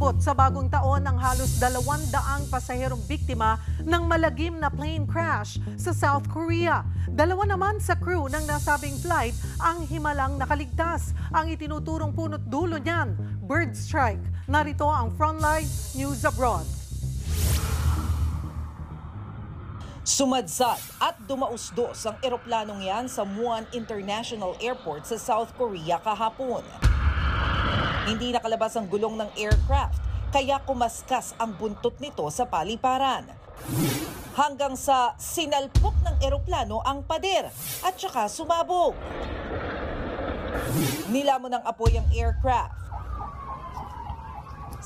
Umabot sa bagong taon ng halos 200 pasaherong biktima ng malagim na plane crash sa South Korea. 2 naman sa crew ng nasabing flight ang himalang nakaligtas. Ang itinuturong punot dulo niyan, bird strike. Narito ang Frontline News Abroad. Sumadsad at dumausdos ang eroplanong yan sa Muan International Airport sa South Korea kahapon. Hindi nakalabas ang gulong ng aircraft, kaya kumaskas ang buntot nito sa paliparan. Hanggang sa sinalpok ng eroplano ang pader at saka sumabog. Nilamon ng apoy ang aircraft.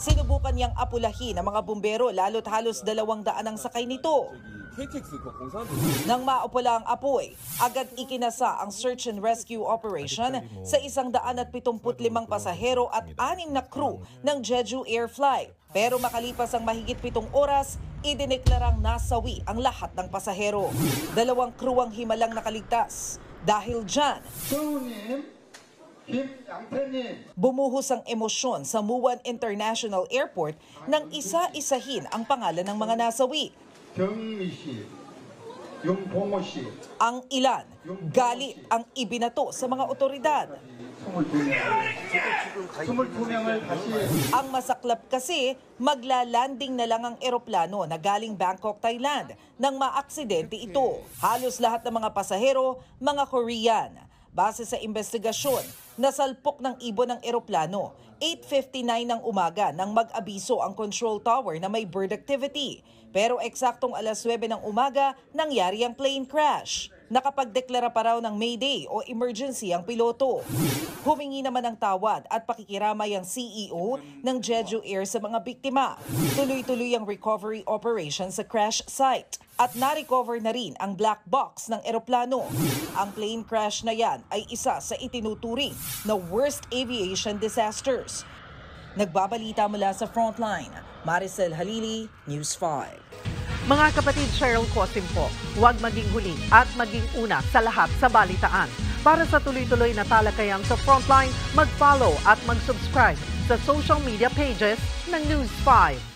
Sinubukan niyang apulahin ng mga bumbero lalo't halos 200 ang sakay nito. Nang maupula ang apoy, agad ikinasa ang search and rescue operation sa 175 pasahero at 6 na crew ng Jeju Air Flight. Pero makalipas ang mahigit 7 oras, idineklarang nasawi ang lahat ng pasahero. 2 crew ang himalang nakaligtas. Dahil dyan, bumuhos ang emosyon sa Muan International Airport nang isa-isahin ang pangalan ng mga nasawi. Ang ilan, galit ang ibinato sa mga otoridad. Ang masaklap kasi, maglalanding na lang ang eroplano na galing Bangkok, Thailand nang maaksidente ito. Halos lahat ng mga pasahero, mga Korean. Base sa investigasyon, nasalpok ng ibon ng eroplano 8:59 ng umaga nang mag-abiso ang control tower na may bird activity. Pero eksaktong alas 9 ng umaga, nangyari ang plane crash. Nakapagdeklara pa raw ng Mayday o emergency ang piloto. Humingi naman ng tawad at pakikiramay ang CEO ng Jeju Air sa mga biktima. Tuloy-tuloy ang recovery operation sa crash site. At na-recover na rin ang black box ng eroplano. Ang plane crash na yan ay isa sa itinuturing na worst aviation disasters. Nagbabalita mula sa Frontline, Maricel Halili, News 5. Mga kapatid, Cheryl Cosim po, huwag maging huli at maging una sa lahat sa balitaan. Para sa tuloy-tuloy na talakayan sa Frontline, mag-follow at mag-subscribe sa social media pages ng News 5.